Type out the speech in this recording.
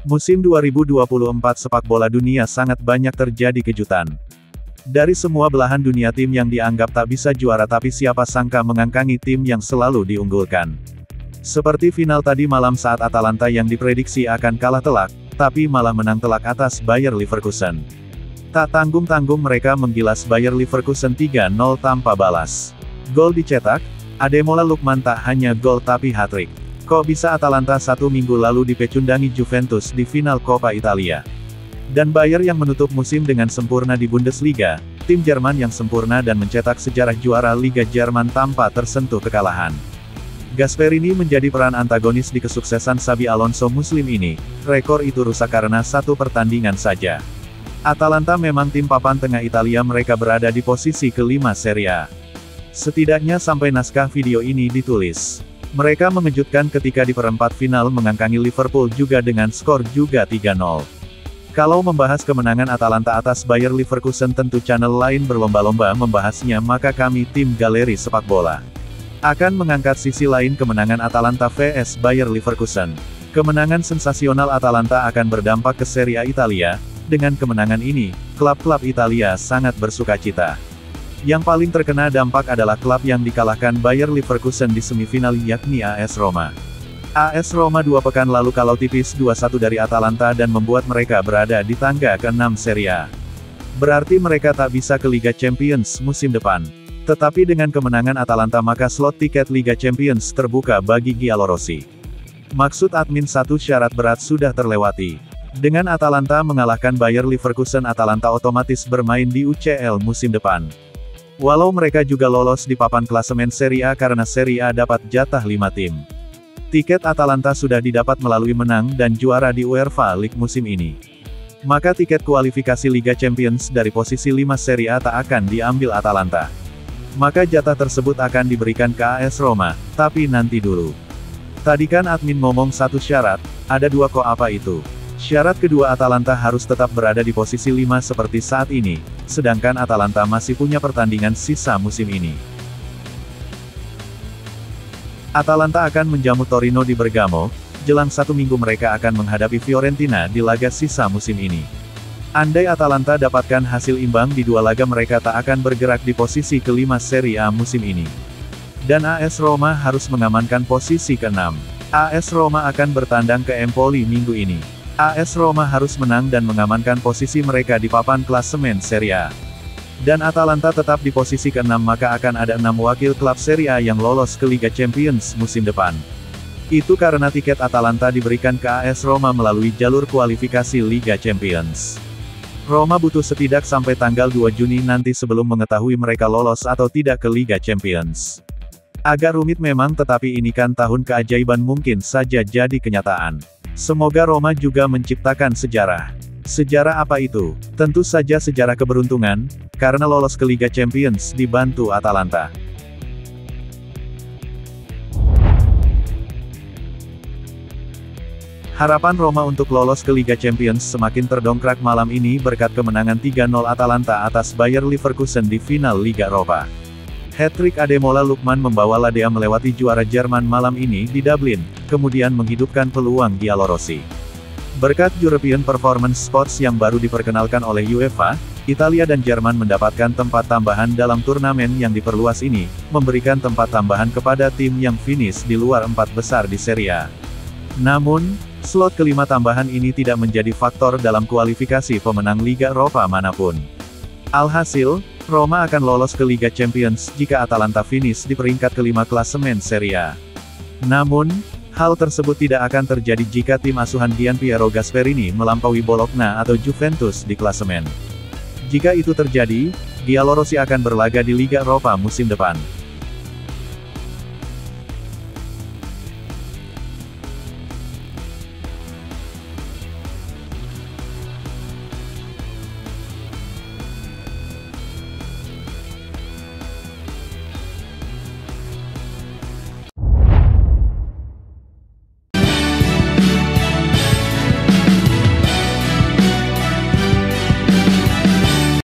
Musim 2024 sepak bola dunia sangat banyak terjadi kejutan. Dari semua belahan dunia tim yang dianggap tak bisa juara tapi siapa sangka mengangkangi tim yang selalu diunggulkan. Seperti final tadi malam saat Atalanta yang diprediksi akan kalah telak, tapi malah menang telak atas Bayer Leverkusen. Tak tanggung-tanggung mereka menggilas Bayer Leverkusen 3-0 tanpa balas. Gol dicetak, Ademola Lookman tak hanya gol tapi hat-trick. Kok bisa Atalanta satu minggu lalu dipecundangi Juventus di final Coppa Italia? Dan Bayer yang menutup musim dengan sempurna di Bundesliga, tim Jerman yang sempurna dan mencetak sejarah juara Liga Jerman tanpa tersentuh kekalahan. Gasperini menjadi peran antagonis di kesuksesan Xabi Alonso musim ini, rekor itu rusak karena satu pertandingan saja. Atalanta memang tim papan tengah Italia, mereka berada di posisi kelima Serie A. Setidaknya sampai naskah video ini ditulis. Mereka mengejutkan ketika di perempat final mengangkangi Liverpool juga dengan skor juga 3-0. Kalau membahas kemenangan Atalanta atas Bayer Leverkusen tentu channel lain berlomba-lomba membahasnya, maka kami tim Galeri Sepak Bola akan mengangkat sisi lain kemenangan Atalanta vs Bayer Leverkusen. Kemenangan sensasional Atalanta akan berdampak ke Serie A Italia. Dengan kemenangan ini, klub-klub Italia sangat bersukacita. Yang paling terkena dampak adalah klub yang dikalahkan Bayer Leverkusen di semifinal yakni AS Roma. AS Roma 2 pekan lalu kalah tipis 2-1 dari Atalanta dan membuat mereka berada di tangga ke-6 Serie A. Berarti mereka tak bisa ke Liga Champions musim depan. Tetapi dengan kemenangan Atalanta maka slot tiket Liga Champions terbuka bagi Giallorossi. Maksud admin satu syarat berat sudah terlewati. Dengan Atalanta mengalahkan Bayer Leverkusen, Atalanta otomatis bermain di UCL musim depan. Walau mereka juga lolos di papan klasemen Serie A karena Serie A dapat jatah 5 tim. Tiket Atalanta sudah didapat melalui menang dan juara di UEFA League musim ini. Maka tiket kualifikasi Liga Champions dari posisi 5 Serie A tak akan diambil Atalanta. Maka jatah tersebut akan diberikan ke AS Roma, tapi nanti dulu. Tadi kan admin ngomong satu syarat, ada dua kok, apa itu? Syarat kedua, Atalanta harus tetap berada di posisi 5 seperti saat ini, sedangkan Atalanta masih punya pertandingan sisa musim ini. Atalanta akan menjamu Torino di Bergamo, jelang 1 minggu mereka akan menghadapi Fiorentina di laga sisa musim ini. Andai Atalanta dapatkan hasil imbang di 2 laga mereka tak akan bergerak di posisi ke-5 Serie A musim ini. Dan AS Roma harus mengamankan posisi ke-6. AS Roma akan bertandang ke Empoli minggu ini. AS Roma harus menang dan mengamankan posisi mereka di papan klasemen Serie A. Dan Atalanta tetap di posisi ke-6 maka akan ada 6 wakil klub Serie A yang lolos ke Liga Champions musim depan. Itu karena tiket Atalanta diberikan ke AS Roma melalui jalur kualifikasi Liga Champions. Roma butuh setidak sampai tanggal 2 Juni nanti sebelum mengetahui mereka lolos atau tidak ke Liga Champions. Agak rumit memang, tetapi ini kan tahun keajaiban, mungkin saja jadi kenyataan. Semoga Roma juga menciptakan sejarah. Sejarah apa itu? Tentu saja sejarah keberuntungan, karena lolos ke Liga Champions dibantu Atalanta. Harapan Roma untuk lolos ke Liga Champions semakin terdongkrak malam ini berkat kemenangan 3-0 Atalanta atas Bayer Leverkusen di final Liga Eropa. Hat-trick Ademola Lookman membawa Ladea melewati juara Jerman malam ini di Dublin, kemudian menghidupkan peluang Giallorossi. Berkat European Performance Spots yang baru diperkenalkan oleh UEFA, Italia dan Jerman mendapatkan tempat tambahan dalam turnamen yang diperluas ini, memberikan tempat tambahan kepada tim yang finish di luar 4 besar di Serie A. Namun, slot kelima tambahan ini tidak menjadi faktor dalam kualifikasi pemenang Liga Eropa manapun. Alhasil, Roma akan lolos ke Liga Champions jika Atalanta finish di peringkat kelima klasemen Serie A. Namun, hal tersebut tidak akan terjadi jika tim asuhan Gianpiero Gasperini melampaui Bologna atau Juventus di klasemen. Jika itu terjadi, Giallorossi akan berlaga di Liga Eropa musim depan.